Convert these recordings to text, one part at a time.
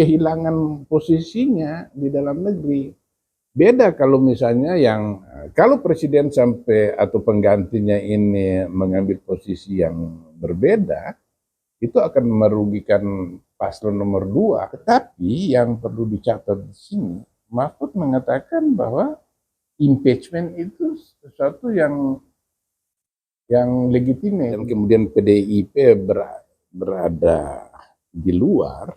kehilangan posisinya di dalam negeri. Beda kalau misalnya kalau presiden sampai atau penggantinya ini mengambil posisi yang berbeda, itu akan merugikan paslon nomor 2. Tetapi yang perlu dicatat di sini, Mahfud mengatakan bahwa impeachment itu sesuatu yang legitimate, dan kemudian PDIP berada di luar,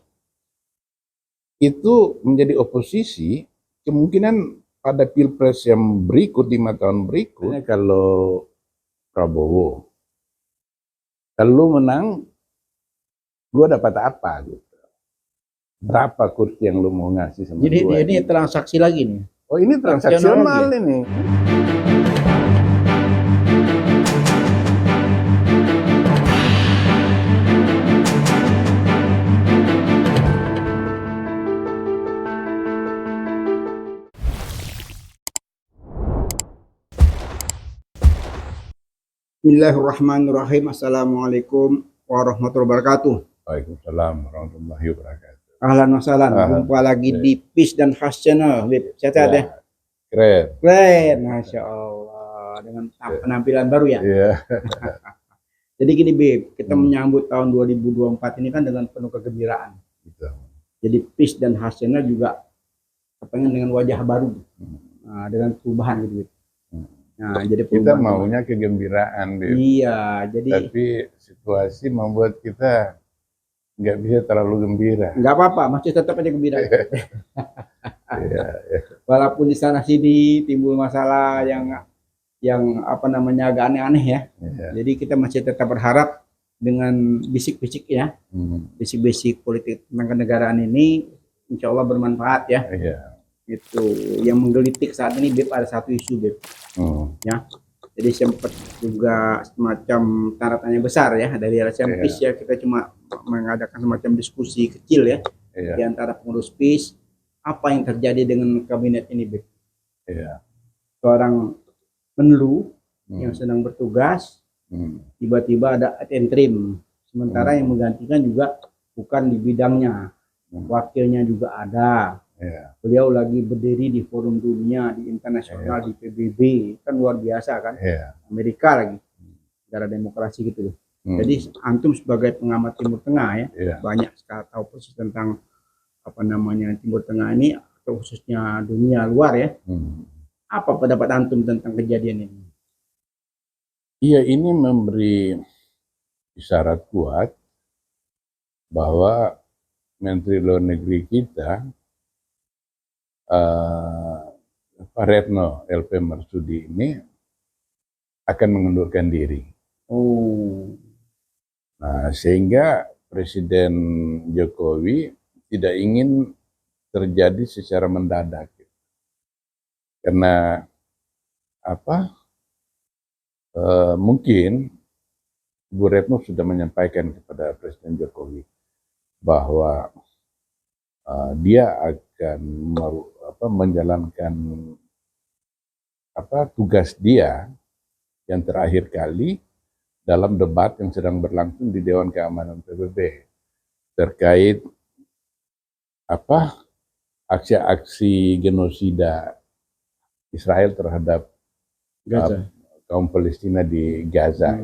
itu menjadi oposisi, kemungkinan pada pilpres yang berikut, 5 tahun berikutnya, kalau Prabowo, kalau menang, gue dapat apa gitu? Berapa kursi yang lu mau ngasih sama gue? Jadi ini transaksi lagi nih. Oh, ini transaksional ini. Bismillahirrahmanirrahim. Assalamualaikum warahmatullahi wabarakatuh. Waalaikumsalam warahmatullahi wabarakatuh. Ahlan wa sahlan. Jumpa lagi di Peace dan Khas Channel. Sehat ya? Keren. Masya Allah. Dengan penampilan baru ya? Iya. Jadi gini Bib, kita menyambut tahun 2024 ini kan dengan penuh kegembiraan. Jadi Peace dan Khas Channel juga kepengen dengan wajah baru. Nah, dengan perubahan gitu Bib. Nah, jadi kita maunya kegembiraan, Bib. Iya, jadi tapi situasi membuat kita nggak bisa terlalu gembira. Nggak apa-apa, masih tetap aja gembira. Iya. Walaupun di sana sini timbul masalah yang apa namanya agak aneh-aneh ya. Iya. Jadi kita masih tetap berharap dengan bisik-bisik ya, bisik-bisik politik tentang kenegaraan ini, insya Allah bermanfaat ya. Iya. Itu yang menggelitik saat ini Beb, ada satu isu Beb. Ya, jadi sempat juga semacam tanda tanya besar ya dari LSM PIS ya, kita cuma mengadakan semacam diskusi kecil ya di antara pengurus PIS, apa yang terjadi dengan kabinet ini Beb. Seorang Menlu yang sedang bertugas tiba-tiba ada ad interim, sementara yang menggantikan juga bukan di bidangnya, wakilnya juga ada. Beliau lagi berdiri di forum dunia, di internasional, di PBB, kan luar biasa kan, Amerika lagi, negara demokrasi gitu. Jadi antum sebagai pengamat Timur Tengah ya, banyak sekali tahu persis tentang apa namanya Timur Tengah ini, atau khususnya dunia luar ya. Apa pendapat antum tentang kejadian ini? Iya, ini memberi isyarat kuat bahwa Menteri Luar Negeri kita, Pak Retno LP Marsudi ini akan mengundurkan diri. Nah, sehingga Presiden Jokowi tidak ingin terjadi secara mendadak. Karena apa? Mungkin Bu Retno sudah menyampaikan kepada Presiden Jokowi bahwa dia akan menjalankan tugas dia yang terakhir kali dalam debat yang sedang berlangsung di Dewan Keamanan PBB terkait aksi-aksi genosida Israel terhadap Gaza, kaum Palestina di Gaza.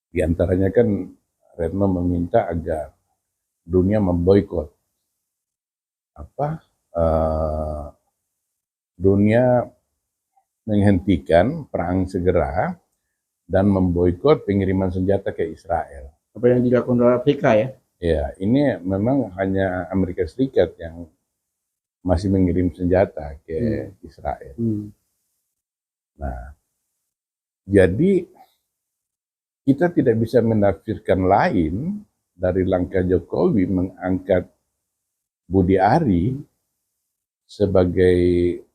Di antaranya kan Retno meminta agar dunia memboikot dunia menghentikan perang segera dan memboikot pengiriman senjata ke Israel. Apa yang dilakukan oleh Afrika ya? Ya, ini memang hanya Amerika Serikat yang masih mengirim senjata ke Israel. Nah, jadi kita tidak bisa menafsirkan lain dari langkah Jokowi mengangkat Budi Ari sebagai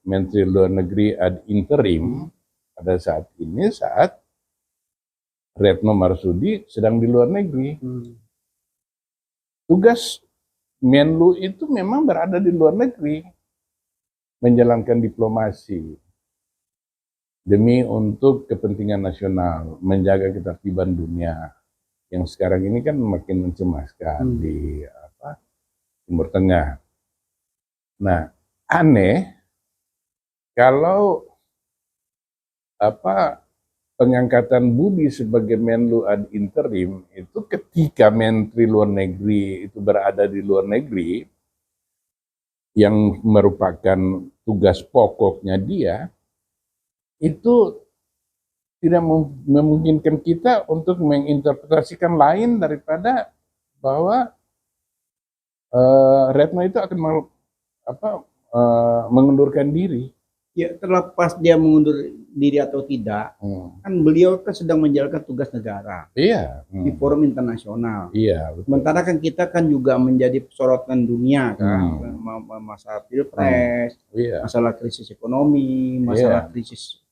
Menteri Luar Negeri ad interim pada saat ini, saat Retno Marsudi sedang di luar negeri. Tugas Menlu itu memang berada di luar negeri, menjalankan diplomasi demi untuk kepentingan nasional, menjaga ketertiban dunia yang sekarang ini kan makin mencemaskan Timur Tengah. Nah, aneh kalau pengangkatan Budi sebagai Menlu ad interim itu ketika Menteri Luar Negeri itu berada di luar negeri yang merupakan tugas pokoknya dia, itu tidak memungkinkan kita untuk menginterpretasikan lain daripada bahwa Retno itu akan mengundurkan diri. Ya, terlepas dia mengundur diri atau tidak, kan beliau kan sedang menjalankan tugas negara Iya. di forum internasional. Iya, betul. Sementara kan kita kan juga menjadi sorotan dunia kan, masalah pilpres, masalah krisis ekonomi, masalah krisis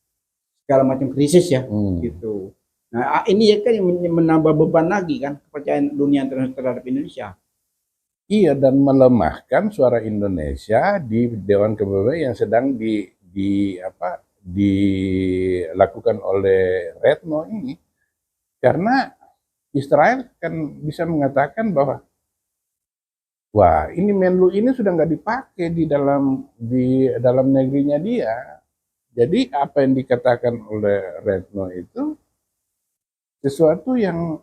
segala macam krisis ya, gitu. Nah, ini ya kan yang menambah beban lagi kan kepercayaan dunia internasional terhadap Indonesia. Iya, dan melemahkan suara Indonesia di Dewan PBB yang sedang dilakukan oleh Retno ini, karena Israel kan bisa mengatakan bahwa wah, ini Menlu ini sudah nggak dipakai di dalam negerinya dia. Jadi apa yang dikatakan oleh Retno itu sesuatu yang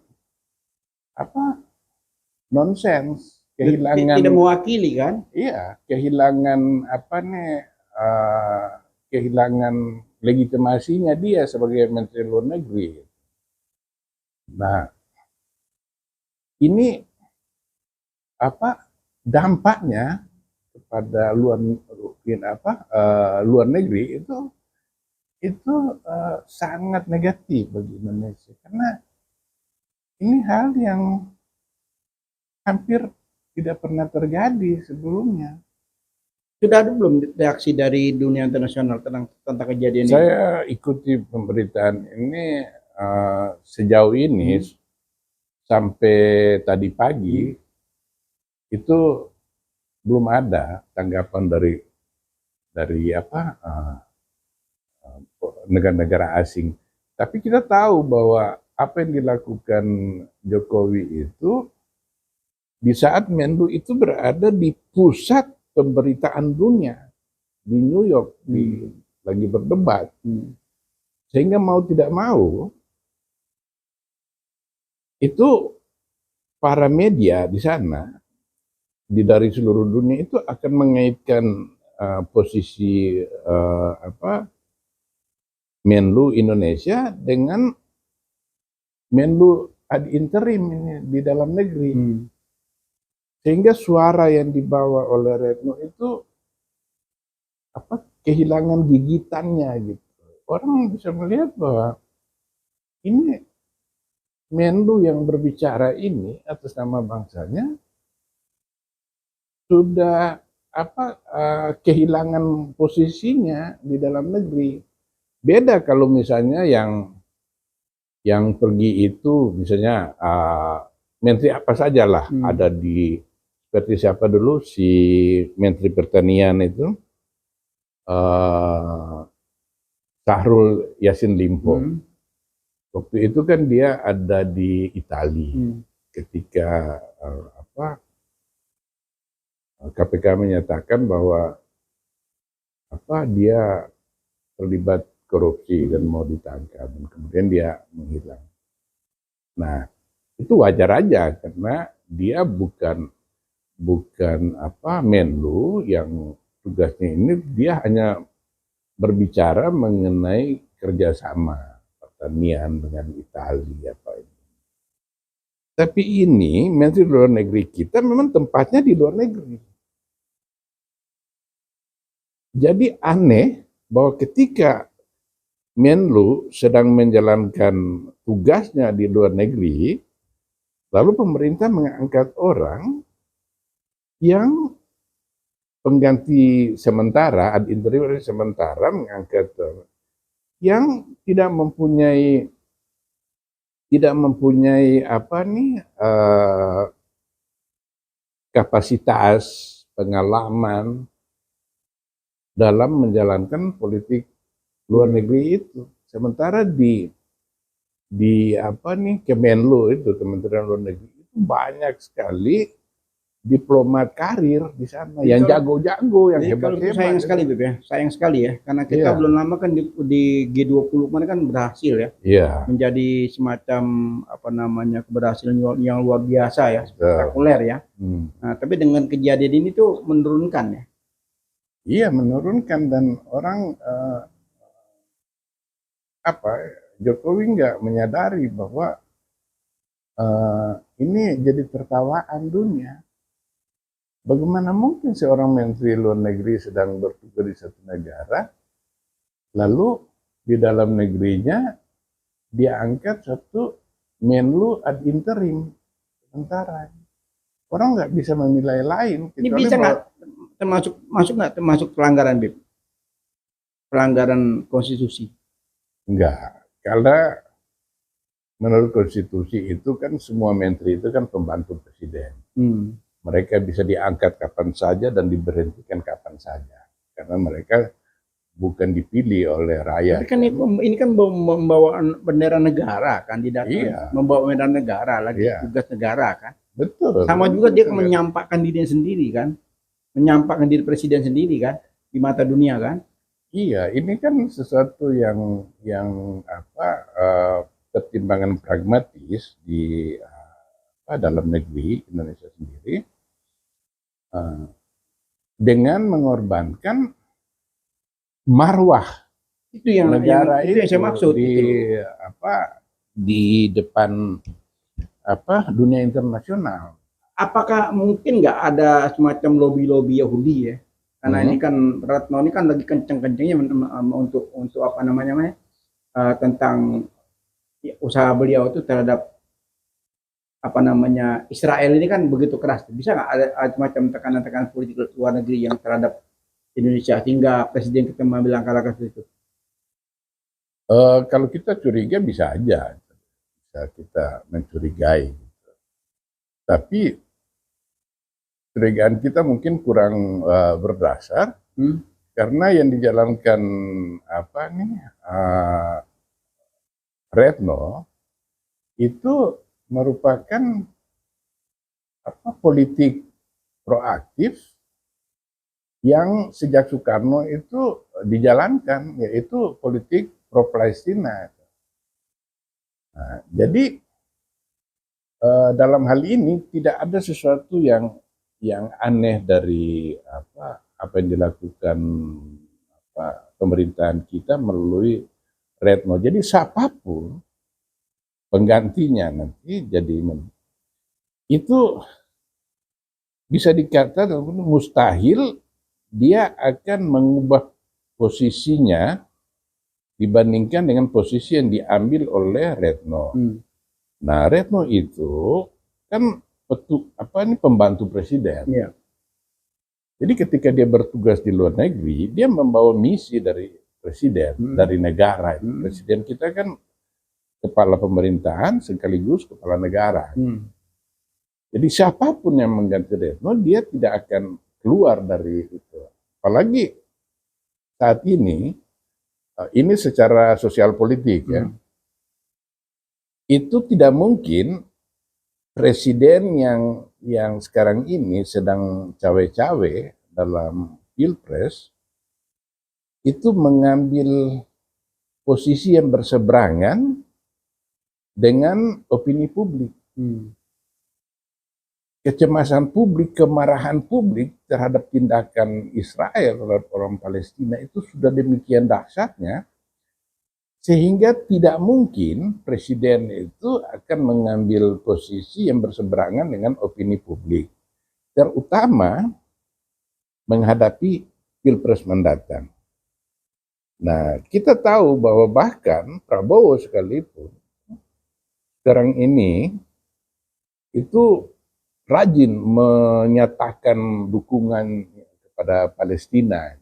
nonsens, kehilangan, tidak mewakili kan? Iya, kehilangan kehilangan legitimasinya dia sebagai Menteri Luar Negeri. Nah, ini dampaknya kepada luar negeri itu sangat negatif bagi Indonesia, karena ini hal yang hampir tidak pernah terjadi sebelumnya. Sudah ada belum reaksi dari dunia internasional tentang kejadian ini? Saya ikuti pemberitaan ini sejauh ini sampai tadi pagi itu belum ada tanggapan dari negara-negara asing. Tapi kita tahu bahwa apa yang dilakukan Jokowi itu di saat Menlu itu berada di pusat pemberitaan dunia di New York, lagi berdebat, sehingga mau tidak mau itu para media di sana dari seluruh dunia itu akan mengaitkan posisi Menlu Indonesia dengan Menlu ad interim ini di dalam negeri. Sehingga suara yang dibawa oleh Retno itu kehilangan gigitannya gitu. Orang bisa melihat bahwa ini Menlu yang berbicara ini atas nama bangsanya sudah kehilangan posisinya di dalam negeri. Beda kalau misalnya yang pergi itu misalnya menteri apa saja lah ada di, seperti siapa dulu si Menteri Pertanian itu Syahrul Yassin Limpo. Waktu itu kan dia ada di Italia ketika KPK menyatakan bahwa dia terlibat korupsi dan mau ditangkap, dan kemudian dia menghilang. Nah, itu wajar aja karena dia bukan Menlu yang tugasnya ini, dia hanya berbicara mengenai kerjasama pertanian dengan Italia Tapi ini Menteri Luar Negeri kita memang tempatnya di luar negeri. Jadi aneh bahwa ketika Menlu sedang menjalankan tugasnya di luar negeri, lalu pemerintah mengangkat orang yang pengganti sementara, ad interim sementara, mengangkat yang tidak mempunyai kapasitas, pengalaman dalam menjalankan politik luar negeri itu. Sementara di Kemenlu itu, Kementerian Luar Negeri itu banyak sekali diplomat karir di sana, Jadi yang kalau- jago-jago, yang Jadi kalau itu sayang hebat-hebat. sekali Beb ya, sayang sekali ya, karena kita Iya. belum lama kan di G20 kemarin kan berhasil ya, Iya, menjadi semacam apa namanya keberhasilan yang luar biasa ya, betul. spektakuler ya. Hmm. Nah, tapi dengan kejadian ini tuh menurunkan ya. Iya, menurunkan, dan orang Jokowi nggak menyadari bahwa ini jadi tertawaan dunia. Bagaimana mungkin seorang menteri luar negeri sedang bertugas di satu negara, lalu di dalam negerinya dia angkat satu menlu ad interim sementara. Orang nggak bisa menilai lain. Ini bisa nggak termasuk pelanggaran Beb? Pelanggaran konstitusi? Enggak, karena menurut konstitusi itu kan semua menteri itu kan pembantu presiden. Mereka bisa diangkat kapan saja dan diberhentikan kapan saja, karena mereka bukan dipilih oleh rakyat. Tapi kan ini kan membawa bendera negara kan, tidak Iya. membawa bendera negara lagi, Iya. tugas negara kan. Betul. Sama juga dia Betul. menyampaikan dirinya sendiri kan, menyampaikan diri presiden sendiri kan di mata dunia kan. Iya, ini kan sesuatu yang pertimbangan pragmatis di dalam negeri Indonesia sendiri, dengan mengorbankan marwah Itu yang negara itu yang saya maksud di itu. Di depan dunia internasional. Apakah mungkin nggak ada semacam lobby Yahudi ya? Karena ini kan Retno ini kan lagi kenceng-kencengnya untuk apa namanya tentang usaha beliau itu terhadap apa namanya Israel ini kan begitu keras. Bisa nggak ada semacam tekanan-tekanan politik luar negeri yang terhadap Indonesia sehingga presiden kita mengambil langkah-langkah seperti itu? Kalau kita curiga bisa aja, bisa kita mencurigai. Tapi curigaan kita mungkin kurang berdasar, karena yang dijalankan Retno itu merupakan politik proaktif yang sejak Soekarno itu dijalankan, yaitu politik pro-Palestina. Nah, jadi dalam hal ini tidak ada sesuatu yang aneh dari apa yang dilakukan pemerintahan kita melalui Retno. Jadi siapapun penggantinya nanti jadi itu bisa dikatakan mustahil dia akan mengubah posisinya dibandingkan dengan posisi yang diambil oleh Retno. Nah, Retno itu kan pembantu presiden. Iya. Jadi ketika dia bertugas di luar negeri, dia membawa misi dari presiden, dari negara. Presiden kita kan kepala pemerintahan sekaligus kepala negara. Jadi siapapun yang mengganti Retno, dia tidak akan keluar dari itu. Apalagi saat ini secara sosial politik ya, itu tidak mungkin presiden yang sekarang ini sedang cawe-cawe dalam pilpres itu mengambil posisi yang berseberangan dengan opini publik. Kecemasan publik, kemarahan publik terhadap tindakan Israel terhadap orang Palestina itu sudah demikian dahsyatnya, sehingga tidak mungkin presiden itu akan mengambil posisi yang berseberangan dengan opini publik, terutama menghadapi pilpres mendatang. Nah, kita tahu bahwa bahkan Prabowo sekalipun sekarang ini itu rajin menyatakan dukungan kepada Palestina.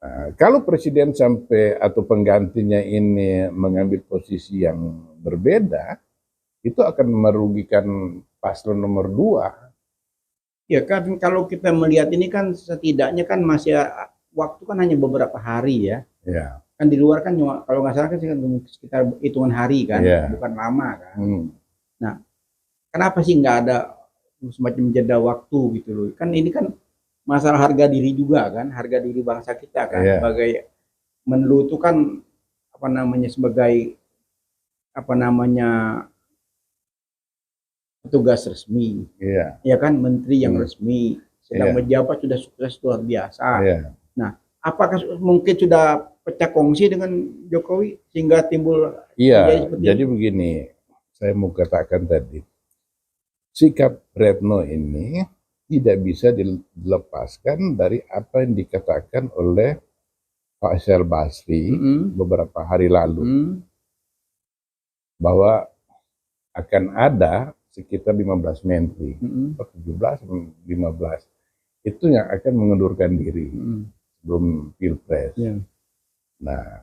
Nah, kalau presiden sampai atau penggantinya ini mengambil posisi yang berbeda, itu akan merugikan paslon nomor 2. Ya kan kalau kita melihat ini kan setidaknya kan masih waktu kan hanya beberapa hari ya. Ya. Kan di luar kan kalau nggak salah kan sekitar hitungan hari kan, bukan lama kan. Nah, kenapa sih nggak ada semacam jeda waktu gitu loh. Kan ini kan masalah harga diri juga kan, harga diri bangsa kita kan. Iya. Sebagai Menlu itu kan apa namanya sebagai apa namanya petugas resmi, Iya. ya kan menteri yang Hmm. resmi sedang Iya. menjabat sudah sukses luar biasa. Iya. Nah, apakah mungkin sudah pecah kongsi dengan Jokowi sehingga timbul Iya, seperti jadi ini? begini, saya mau katakan tadi, sikap Retno ini tidak bisa dilepaskan dari apa yang dikatakan oleh Faisal Basri Mm-mm. beberapa hari lalu, Mm. bahwa akan ada sekitar 15 menteri, Mm-mm. atau 17, 15, itu yang akan mengundurkan diri Mm-mm. sebelum Pilpres. Ya. Nah,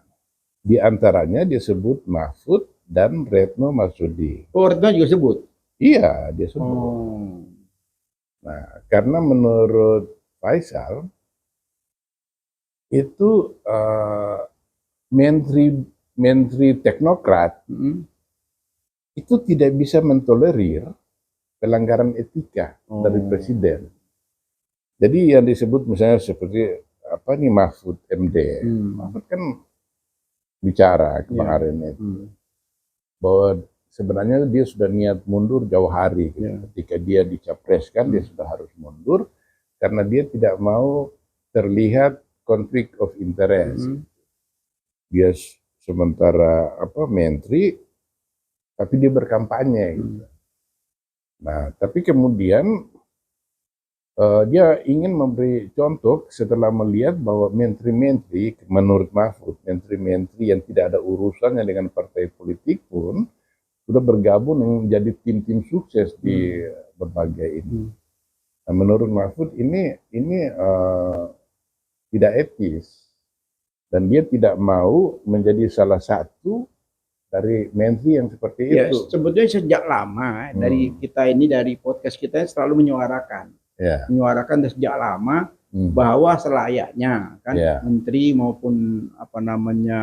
di antaranya disebut Mahfud dan Retno Marsudi. Oh, Retno juga sebut. Iya, dia sebut. Oh. Nah, karena menurut Faisal itu menteri teknokrat Mm-mm. itu tidak bisa mentolerir pelanggaran etika dari Oh. presiden. Jadi yang disebut misalnya seperti apa nih Mahfud MD, Mahfud kan bicara kemarin itu bahwa sebenarnya dia sudah niat mundur jauh hari gitu. Ketika dia dicapreskan dia sudah harus mundur karena dia tidak mau terlihat konflik of interest. Dia sementara apa menteri tapi dia berkampanye gitu. Nah, tapi kemudian dia ingin memberi contoh setelah melihat bahwa menteri-menteri, menurut Mahfud, menteri-menteri yang tidak ada urusannya dengan partai politik pun sudah bergabung menjadi tim-tim sukses di berbagai ini. Nah, menurut Mahfud ini tidak etis dan dia tidak mau menjadi salah satu dari menteri yang seperti Ya, itu. sebetulnya sejak lama dari kita ini dari podcast kita selalu menyuarakan dari sejak lama bahwa selayaknya kan menteri maupun apa namanya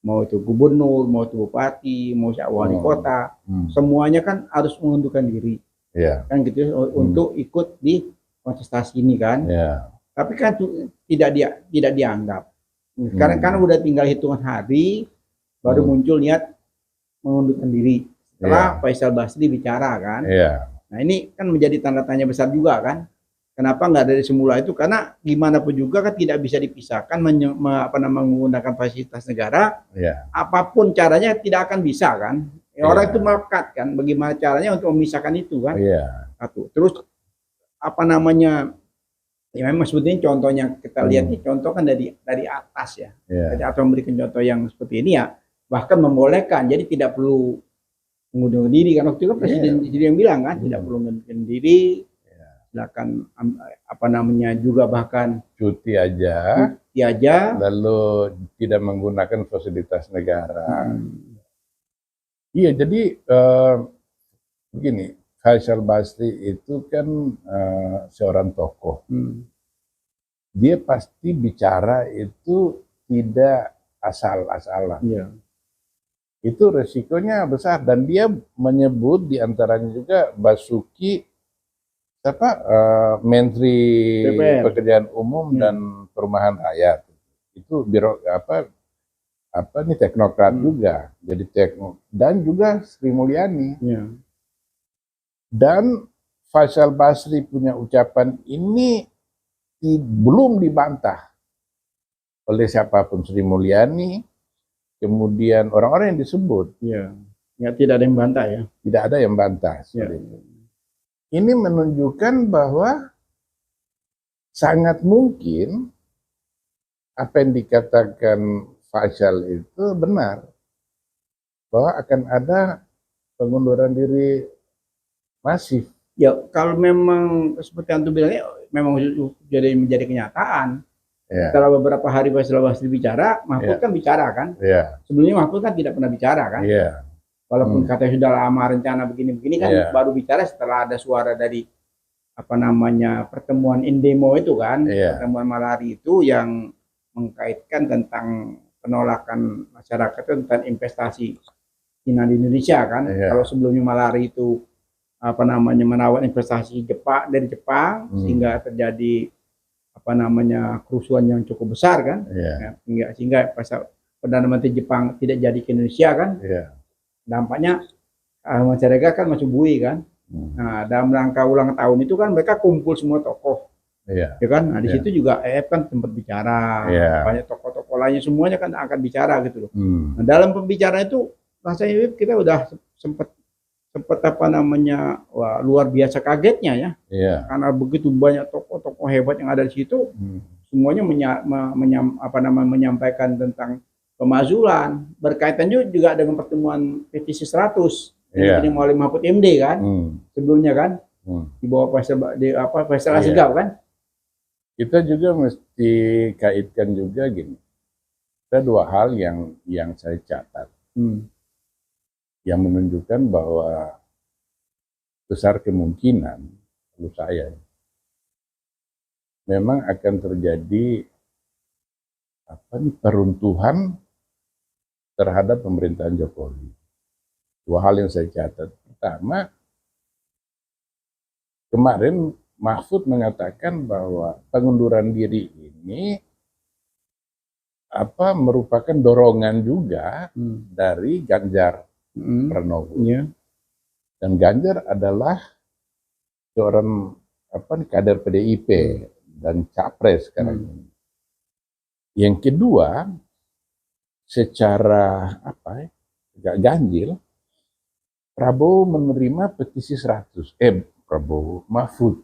mau itu gubernur, mau itu bupati, mau wali kota, semuanya kan harus mengundurkan diri, kan gitu untuk ikut di kontestasi ini kan. Tapi kan tidak dianggap. Sekarang kan udah tinggal hitungan hari baru muncul niat mengundurkan diri setelah Faisal Basri bicara kan. Nah ini kan menjadi tanda tanya besar juga kan. Kenapa nggak dari semula itu? Karena gimana pun juga kan tidak bisa dipisahkan menggunakan fasilitas negara. Apapun caranya tidak akan bisa kan. Orang itu melekat kan. Bagaimana caranya untuk memisahkan itu kan. Terus apa namanya? Ya memang sebetulnya contohnya kita lihat nih, contoh kan dari atas ya. Atau memberikan contoh yang seperti ini ya. Bahkan membolehkan, jadi tidak perlu mengundurkan diri kan waktu itu kan presiden sendiri yang bilang kan tidak perlu mengundurkan diri, silakan apa namanya juga bahkan cuti aja, lalu tidak menggunakan fasilitas negara. Iya, jadi begini, Faisal Basri itu kan seorang tokoh. Dia pasti bicara itu tidak asal-asalan. Itu resikonya besar dan dia menyebut diantaranya juga Basuki Menteri Pekerjaan Umum dan Perumahan Rakyat. Itu biro apa nih teknokrat juga, jadi dan juga Sri Mulyani. Dan Faisal Basri punya ucapan ini belum dibantah oleh siapapun, Sri Mulyani, kemudian orang-orang yang disebut. Tidak ada yang bantah ya. Tidak ada yang bantah. Ini menunjukkan bahwa sangat mungkin apa yang dikatakan Faisal itu benar, bahwa akan ada pengunduran diri masif. Ya kalau memang seperti yang tu bilangnya memang menjadi kenyataan. Setelah beberapa hari Faisal Basri bicara, Mahfud kan bicara kan. Sebelumnya Mahfud kan tidak pernah bicara kan. Walaupun katanya sudah lama rencana begini-begini kan, baru bicara setelah ada suara dari apa namanya pertemuan Indemo itu kan, pertemuan Malari itu yang mengkaitkan tentang penolakan masyarakat tentang investasi Cina di Indonesia kan. Kalau sebelumnya Malari itu apa namanya menawan investasi Jepang dari Jepang sehingga terjadi apa namanya kerusuhan yang cukup besar kan, sehingga pasal Perdana Menteri Jepang tidak jadi ke Indonesia kan, dampaknya masyarakat kan masih bui kan. Nah, dalam rangka ulang tahun itu kan mereka kumpul semua tokoh, ya kan. Nah, di situ juga EF kan sempat bicara, banyak tokoh-tokoh lainnya semuanya kan akan bicara gitu loh. Nah, dalam pembicaraan itu rasanya kita udah sempat apa namanya, wah, luar biasa kagetnya ya, karena begitu banyak tokoh-tokoh hebat yang ada di situ, semuanya menyampaikan tentang pemakzulan berkaitan juga dengan pertemuan petisi 100 yang diterima oleh Mahfud MD kan, sebelumnya kan, di bawah Faisal Asgaf kan. Kita juga mesti kaitkan juga gini, ada dua hal yang saya catat. Yang menunjukkan bahwa besar kemungkinan menurut saya memang akan terjadi peruntuhan terhadap pemerintahan Jokowi. Dua hal yang saya catat. Pertama, kemarin Mahfud mengatakan bahwa pengunduran diri ini merupakan dorongan juga dari Ganjar Pranowo. Dan Ganjar adalah seorang kader PDIP dan capres sekarang ini. Yang kedua, secara agak ganjil, Prabowo menerima petisi 100. Mahfud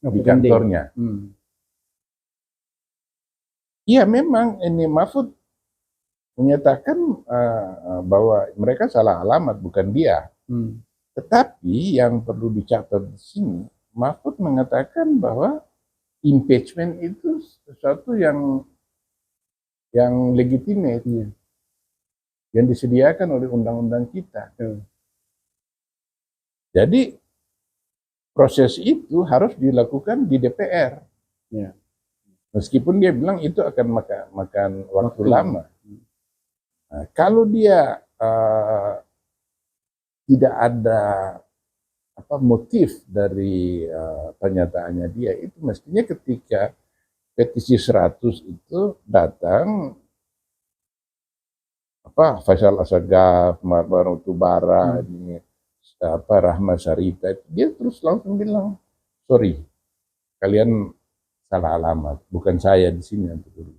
di kantornya. Iya, memang ini Mahfud menyatakan bahwa mereka salah alamat, bukan dia. Tetapi yang perlu dicatat di sini, Mahfud mengatakan bahwa impeachment itu sesuatu yang legitimate, yang disediakan oleh undang-undang kita. Jadi proses itu harus dilakukan di DPR. Meskipun dia bilang itu akan makan waktu lama. Nah, kalau dia tidak ada motif dari pernyataannya dia, itu mestinya ketika petisi 100 itu datang Faisal Asgaf, Marwan Utubara, Rahma Sarita, dia terus langsung bilang, sorry, kalian salah alamat, bukan saya di sini yang betul.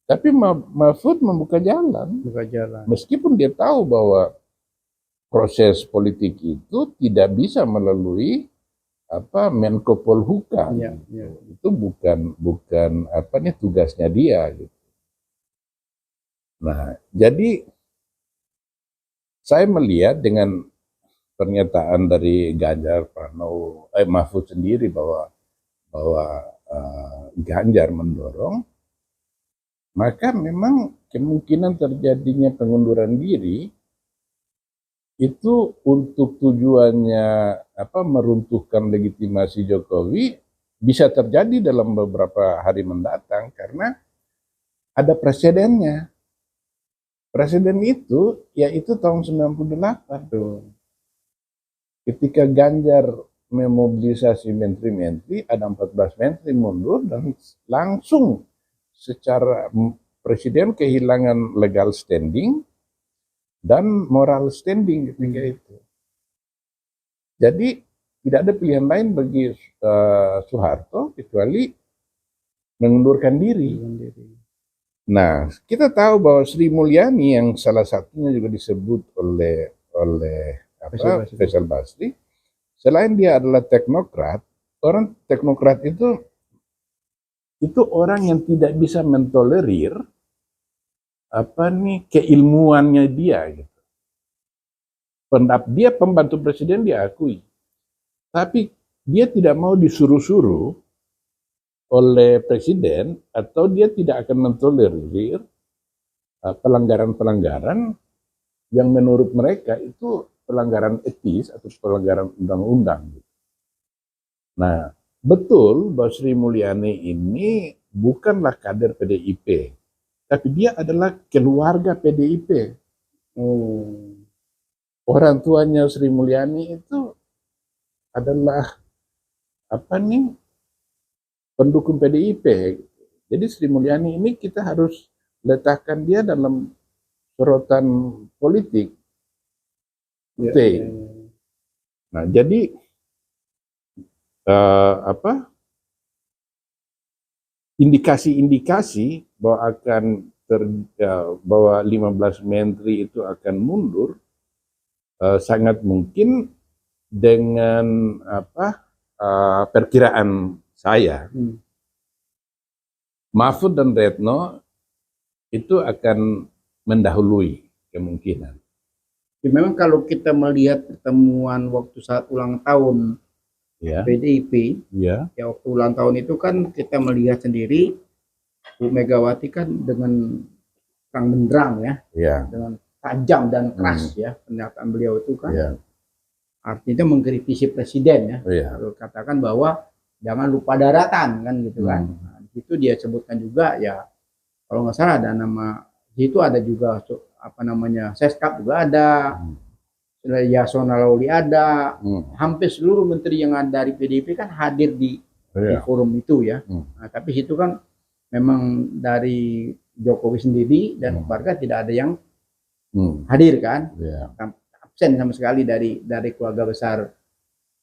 Tapi Mahfud membuka jalan, meskipun dia tahu bahwa proses politik itu tidak bisa melalui Menko Polhukam. Itu bukan tugasnya dia gitu. Nah, jadi saya melihat dengan pernyataan dari Ganjar Pranowo, Mahfud sendiri bahwa Ganjar mendorong, maka memang kemungkinan terjadinya pengunduran diri itu untuk tujuannya meruntuhkan legitimasi Jokowi bisa terjadi dalam beberapa hari mendatang karena ada presidennya. Presiden itu yaitu tahun 98 tuh. Ketika Ganjar memobilisasi menteri-menteri, ada 14 menteri mundur dan langsung secara presiden kehilangan legal standing dan moral standing ketika itu. Jadi tidak ada pilihan lain bagi Soeharto kecuali mengundurkan diri. Nah, kita tahu bahwa Sri Mulyani yang salah satunya juga disebut oleh Faisal Basri, selain dia adalah teknokrat, orang teknokrat itu orang yang tidak bisa mentolerir keilmuannya dia gitu. Dia pembantu presiden diakui, tapi dia tidak mau disuruh-suruh oleh presiden atau dia tidak akan mentolerir pelanggaran-pelanggaran yang menurut mereka itu pelanggaran etis atau pelanggaran undang-undang. Nah, betul bahwa Sri Mulyani ini bukanlah kader PDIP, tapi dia adalah keluarga PDIP. Orang tuanya Sri Mulyani itu adalah apa nih pendukung PDIP. Jadi Sri Mulyani ini kita harus letakkan dia dalam sorotan politik. Ya, Oke. ya, ya. Nah, jadi apa indikasi-indikasi bahwa akan bahwa 15 menteri itu akan mundur sangat mungkin dengan apa perkiraan saya. Mahfud dan Retno itu akan mendahului kemungkinan. Ya, memang kalau kita melihat pertemuan waktu saat ulang tahun Ya, PDIP, ya, ya waktu ulang tahun itu kan kita melihat sendiri Bu Megawati kan dengan terang benderang ya, ya, dengan tajam dan keras ya pernyataan beliau itu kan. ya, Artinya mengkritisi presiden ya. ya. Lalu katakan bahwa jangan lupa daratan kan gitu kan. Nah, itu dia sebutkan juga ya, kalau nggak salah ada nama di situ, ada juga apa namanya Seskap juga ada, Yasona Lawli ada, hampir seluruh menteri yang ada dari PDIP kan hadir di forum itu ya. Nah, tapi situ kan memang dari Jokowi sendiri dan keluarga tidak ada yang hadir kan, absen sama sekali dari keluarga besar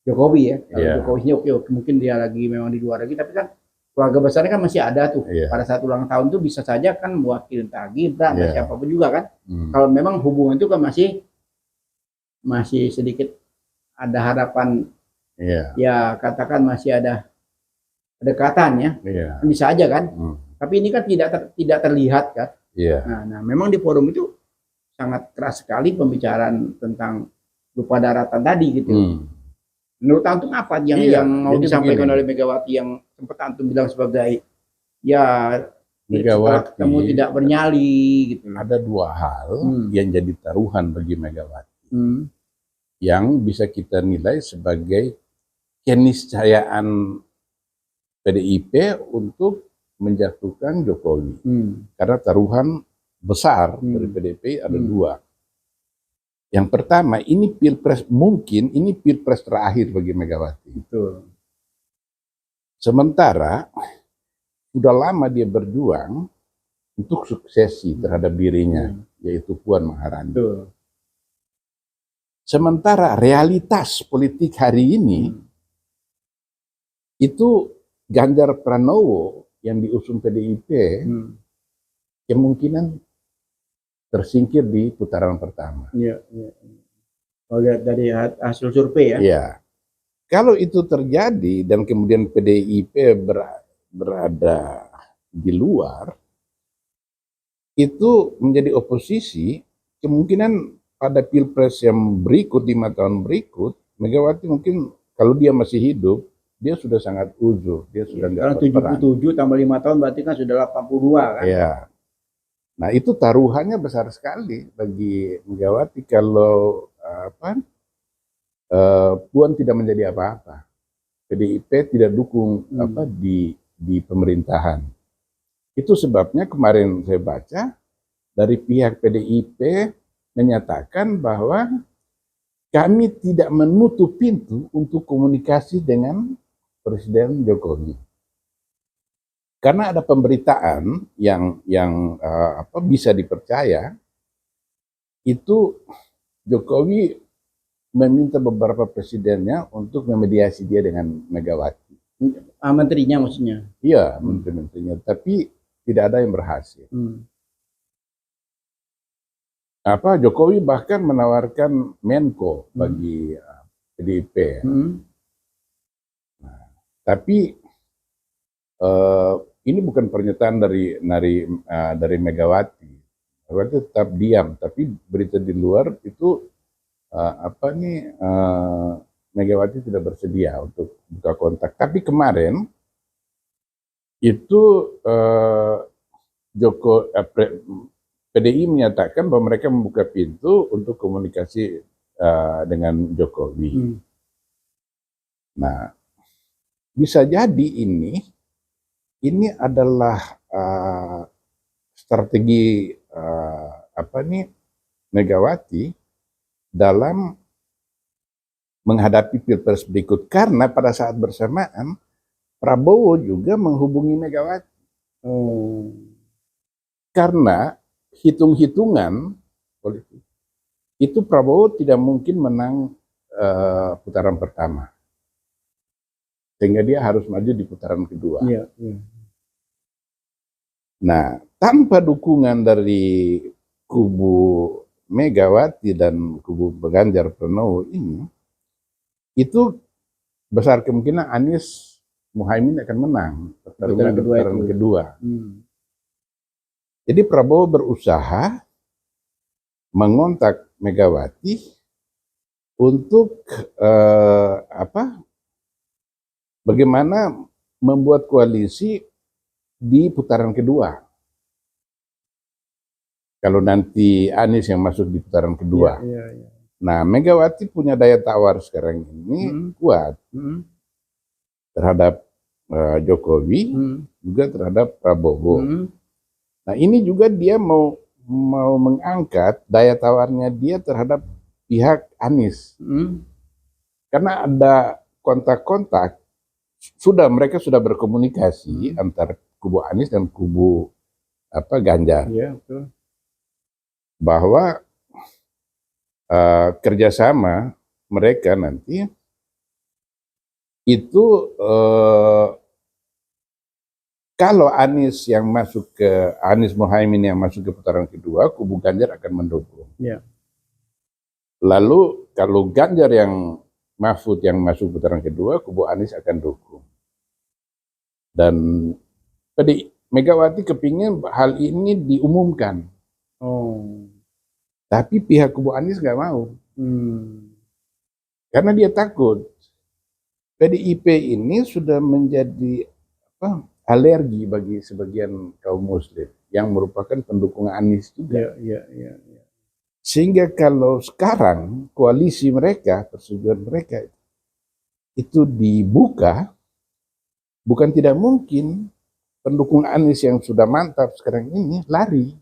Jokowi ya. Kalau Jokowi oke, mungkin dia lagi memang di luar lagi, tapi kan keluarga besarnya kan masih ada tuh. Pada saat ulang tahun tuh bisa saja kan mewakili entah Gibran atau siapapun juga kan. Kalau memang hubungan itu kan masih sedikit ada harapan, ya katakan masih ada kedekatan ya, bisa aja kan. Tapi ini kan tidak terlihat kan. Nah, memang di forum itu sangat keras sekali pembicaraan tentang lupa daratan tadi gitu. Menurut antum apa yang mau disampaikan oleh Megawati yang sempat antum bilang sebagai ya Megawati ketemu tidak bernyali gitu. Ada dua hal yang jadi taruhan bagi Megawati yang bisa kita nilai sebagai keniscayaan PDIP untuk menjatuhkan Jokowi. Karena taruhan besar dari PDIP ada dua. Yang pertama, ini pilpres, mungkin ini pilpres terakhir bagi Megawati. Betul. Sementara sudah lama dia berjuang untuk suksesi terhadap dirinya, yaitu Puan Maharani. Betul. Sementara realitas politik hari ini itu Ganjar Pranowo yang diusung PDIP kemungkinan tersingkir di putaran pertama. Iya. Kalau lihat dari hasil survei ya. Iya. Kalau itu terjadi dan kemudian PDIP berada di luar, itu menjadi oposisi, kemungkinan pada pilpres yang berikut, 5 tahun berikut, Megawati mungkin kalau dia masih hidup, dia sudah sangat uzur, dia sudah nggak berperan. 77 tambah 5 tahun berarti kan sudah 82 kan. Iya. Nah, itu taruhannya besar sekali bagi Megawati kalau Puan tidak menjadi apa-apa. PDIP tidak dukung di pemerintahan. Itu sebabnya kemarin saya baca dari pihak PDIP menyatakan bahwa kami tidak menutup pintu untuk komunikasi dengan Presiden Jokowi. Karena ada pemberitaan yang bisa dipercaya, itu Jokowi meminta beberapa presidennya untuk memediasi dia dengan Megawati. Menterinya maksudnya? Iya, menteri-menterinya, tapi tidak ada yang berhasil. Jokowi bahkan menawarkan Menko bagi PDIP. Nah, tapi ini bukan pernyataan dari Megawati. Megawati tetap diam, tapi berita di luar itu Megawati tidak bersedia untuk buka kontak. Tapi kemarin itu PDI menyatakan bahwa mereka membuka pintu untuk komunikasi dengan Jokowi. Nah, bisa jadi ini adalah strategi Megawati dalam menghadapi Pilpres berikut, karena pada saat bersamaan Prabowo juga menghubungi Megawati. Karena hitung-hitungan politik itu Prabowo tidak mungkin menang putaran pertama, sehingga dia harus maju di putaran kedua. Nah, tanpa dukungan dari kubu Megawati dan kubu Ganjar Pranowo ini, itu besar kemungkinan Anies Muhaimin akan menang pertarungan di putaran kedua. Jadi Prabowo berusaha mengontak Megawati untuk bagaimana membuat koalisi di putaran kedua. Kalau nanti Anies yang masuk di putaran kedua. Nah, Megawati punya daya tawar sekarang ini kuat terhadap Jokowi, juga terhadap Prabowo. Nah, ini juga dia mau mengangkat daya tawarnya dia terhadap pihak Anies. Karena ada kontak-kontak, mereka sudah berkomunikasi antara kubu Anies dan kubu Ganjar. Betul. Bahwa kerjasama mereka nanti itu kalau Anies Muhaimin yang masuk ke putaran kedua, kubu Ganjar akan mendukung. Lalu kalau Ganjar Mahfud yang masuk putaran kedua, kubu Anies akan dukung. Dan Megawati kepingin hal ini diumumkan. Tapi pihak kubu Anies nggak mau. Karena dia takut PDIP ini sudah menjadi alergi bagi sebagian kaum muslim yang merupakan pendukung Anies juga. Sehingga kalau sekarang koalisi mereka, persetujuan mereka itu dibuka, bukan tidak mungkin pendukung Anies yang sudah mantap sekarang ini lari.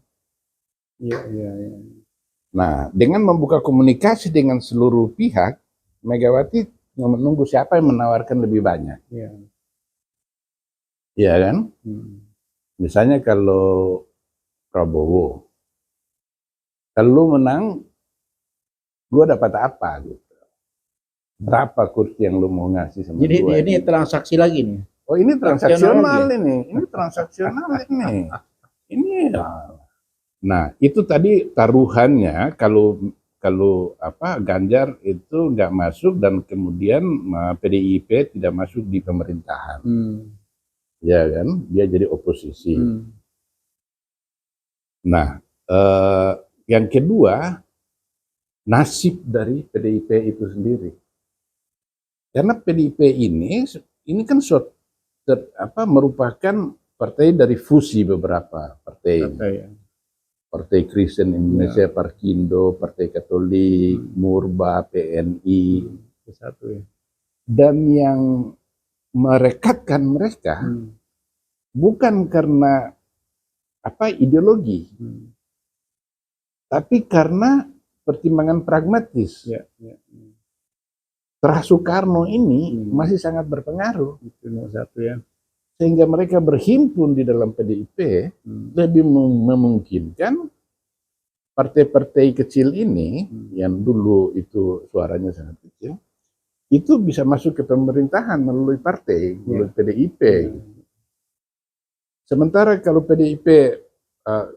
Nah, dengan membuka komunikasi dengan seluruh pihak, Megawati menunggu siapa yang menawarkan lebih banyak. Iya kan? Misalnya kalau Prabowo, kalau lu menang, gue dapat apa gitu? Berapa kursi yang lu mau ngasih sama gue? Jadi ini transaksi lagi nih. Oh, ini transaksional ini. Ini transaksional ini. Ini ya. Nah, itu tadi taruhannya kalau Ganjar itu nggak masuk dan kemudian PDIP tidak masuk di pemerintahan. Ya kan, dia jadi oposisi. Nah, yang kedua, nasib dari PDIP itu sendiri. Karena PDIP ini kan merupakan partai dari fusi beberapa partai. Partai Kristen Indonesia, Parkindo, Partai Katolik, Murba, PNI. Dan yang merekatkan mereka bukan karena ideologi, tapi karena pertimbangan pragmatis. Terah Soekarno ini masih sangat berpengaruh. Sehingga mereka berhimpun di dalam PDIP lebih memungkinkan partai-partai kecil ini yang dulu itu suaranya sangat kecil, itu bisa masuk ke pemerintahan melalui partai, melalui PDIP. Sementara kalau PDIP,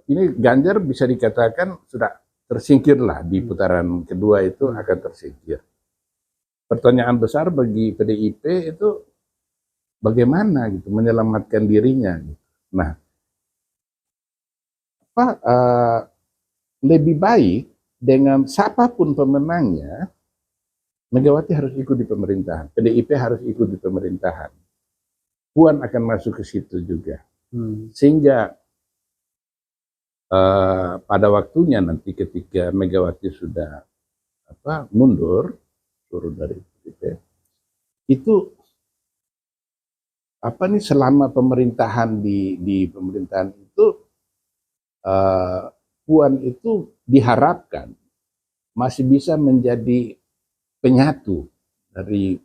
ini Ganjar bisa dikatakan sudah tersingkirlah di putaran kedua itu akan tersingkir. Pertanyaan besar bagi PDIP itu bagaimana gitu menyelamatkan dirinya. Gitu. Nah, lebih baik dengan siapapun pemenangnya, Megawati harus ikut di pemerintahan, PDIP harus ikut di pemerintahan. Puan akan masuk ke situ juga. Sehingga pada waktunya nanti ketika Megawati sudah mundur, turun dari PDIP, itu selama pemerintahan di pemerintahan itu Puan itu diharapkan masih bisa menjadi penyatu dari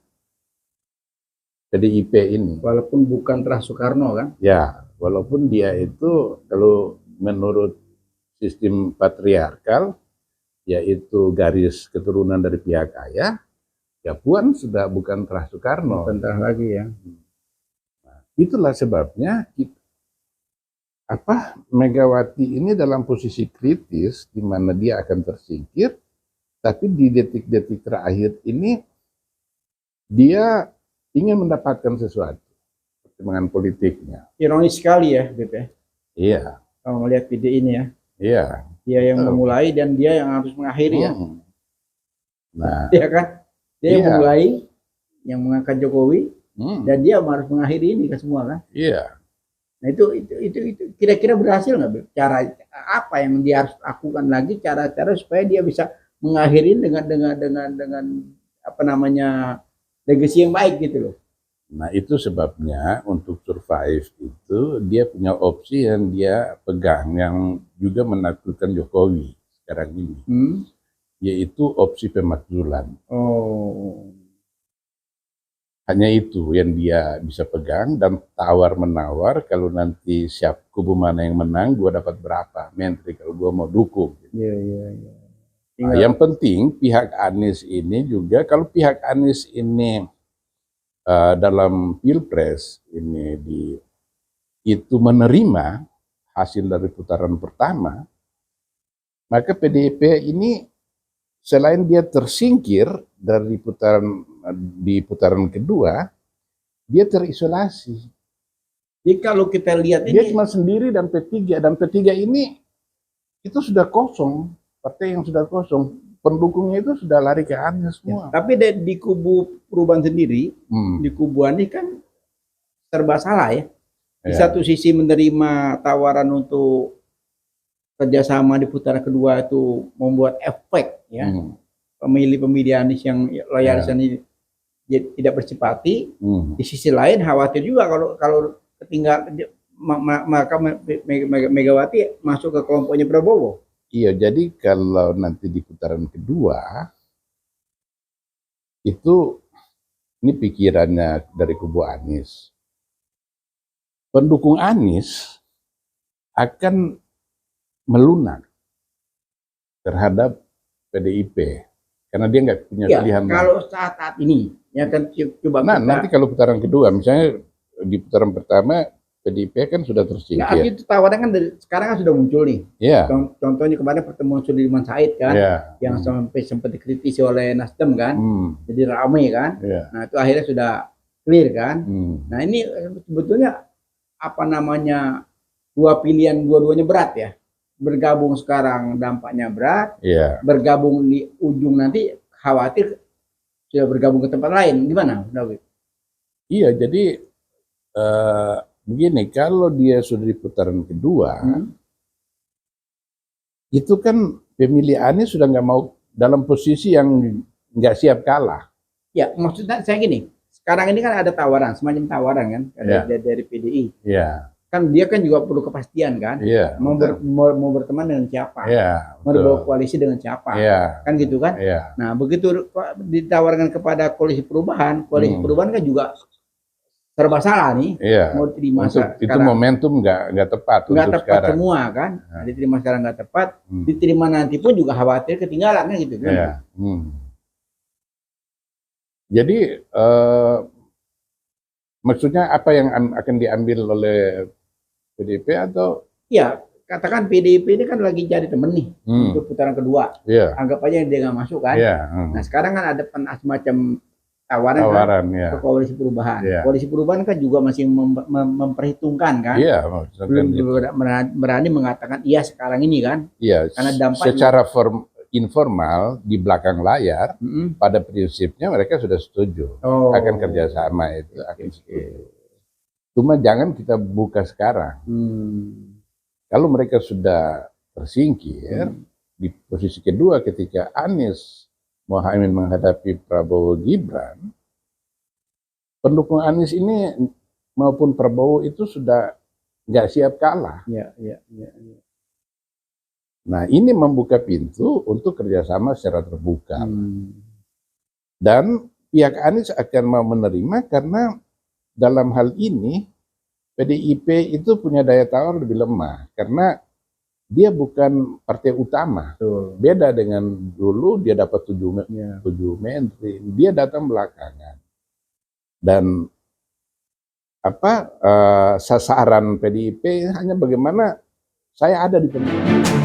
PDIP ini. Walaupun bukan terah Soekarno kan? Ya, walaupun dia itu kalau menurut sistem patriarkal, yaitu garis keturunan dari pihak ayah, ya Puan sudah bukan terah Soekarno. Bukan terah lagi ya. Itulah sebabnya Megawati ini dalam posisi kritis di mana dia akan tersingkir, tapi di detik-detik terakhir ini dia ingin mendapatkan sesuatu pertimbangan politiknya. Ironis sekali ya, Beb ya. Iya. Kalau melihat video ini ya. Iya. Dia yang memulai dan dia yang harus mengakhiri ya. Nah, Dia kan, dia yang memulai, yang mengangkat Jokowi, dan dia harus mengakhiri ini ke semua kan. Iya. Nah itu kira-kira berhasil nggak, Beb? Cara apa yang dia harus lakukan lagi, cara-cara supaya dia bisa mengakhiri dengan apa namanya legacy yang baik gitu loh. Nah itu sebabnya untuk survive itu dia punya opsi yang dia pegang yang juga menakutkan Jokowi sekarang ini, yaitu opsi pemakzulan. Hanya itu yang dia bisa pegang dan tawar-menawar kalau nanti siap kubu mana yang menang, gua dapat berapa menteri kalau gua mau dukung. Iya. Nah, yang penting pihak Anies ini juga, kalau pihak Anies ini dalam Pilpres ini itu menerima hasil dari putaran pertama, maka PDIP ini selain dia tersingkir dari putaran kedua, dia terisolasi. Jadi kalau kita lihat dia ini, cuma sendiri dan P3 ini itu sudah kosong, partai yang sudah kosong, pendukungnya itu sudah lari ke Anies semua. Tapi di kubu perubahan sendiri, di kubu Anies kan serba salah ya. Di satu sisi menerima tawaran untuk kerjasama di putaran kedua itu membuat efek ya. Pemilih Anies yang loyalis ini tidak bersempati. Di sisi lain khawatir juga kalau ketinggal maka Megawati masuk ke kelompoknya Prabowo. Iya, jadi kalau nanti di putaran kedua itu ini pikirannya dari kubu Anies. Pendukung Anies akan melunak terhadap PDIP. Karena dia nggak punya pilihan. Kalau saat ini, ya kan coba. Nanti kalau putaran kedua, misalnya di putaran pertama PDIP kan sudah tersingkir. Nah, itu tawaran kan sekarang kan sudah muncul nih. Yeah. Contohnya kemarin pertemuan Sudirman Said kan, yang sampai sempat dikritisi oleh Nasdem kan, jadi ramai kan. Nah itu akhirnya sudah clear kan. Nah ini sebetulnya apa namanya dua pilihan, dua-duanya berat ya. Bergabung sekarang dampaknya berat, bergabung di ujung nanti khawatir sudah bergabung ke tempat lain, gimana, David? Iya, jadi begini, kalau dia sudah di putaran kedua, itu kan pemilih Anies sudah nggak mau dalam posisi yang nggak siap kalah. Ya, maksudnya saya gini, sekarang ini kan ada tawaran, semacam tawaran kan, dari PDI. Kan dia kan juga perlu kepastian kan, mau berteman dengan siapa, mau berkoalisi dengan siapa, kan gitu kan. Nah begitu ditawarkan kepada koalisi perubahan kan juga serba salah nih, mau terima sekarang. Itu momentum nggak tepat nggak tepat sekarang. Semua kan, diterima sekarang nggak tepat, diterima nanti pun juga khawatir ketinggalan kan gitu kan. Jadi maksudnya apa yang akan diambil oleh PDIP atau? Ya, katakan PDIP ini kan lagi jadi temen nih untuk putaran kedua. Anggap aja dia nggak masuk kan. Nah sekarang kan ada semacam tawaran kan, ke koalisi perubahan. Koalisi perubahan kan juga masih memperhitungkan kan. Belum berani mengatakan iya sekarang ini kan. Karena dampaknya secara informal di belakang layar, pada prinsipnya mereka sudah setuju akan kerjasama itu. Cuma jangan kita buka sekarang. Kalau mereka sudah tersingkir di posisi kedua ketika Anies Mohaimin menghadapi Prabowo Gibran, pendukung Anies ini maupun Prabowo itu sudah nggak siap kalah. Nah ini membuka pintu untuk kerjasama secara terbuka. Dan pihak Anies akan mau menerima karena dalam hal ini PDIP itu punya daya tawar lebih lemah karena dia bukan partai utama. Betul. Beda dengan dulu dia dapat 7 Ya. menteri, dia datang belakangan. Dan sasaran PDIP hanya bagaimana saya ada di pemerintahan.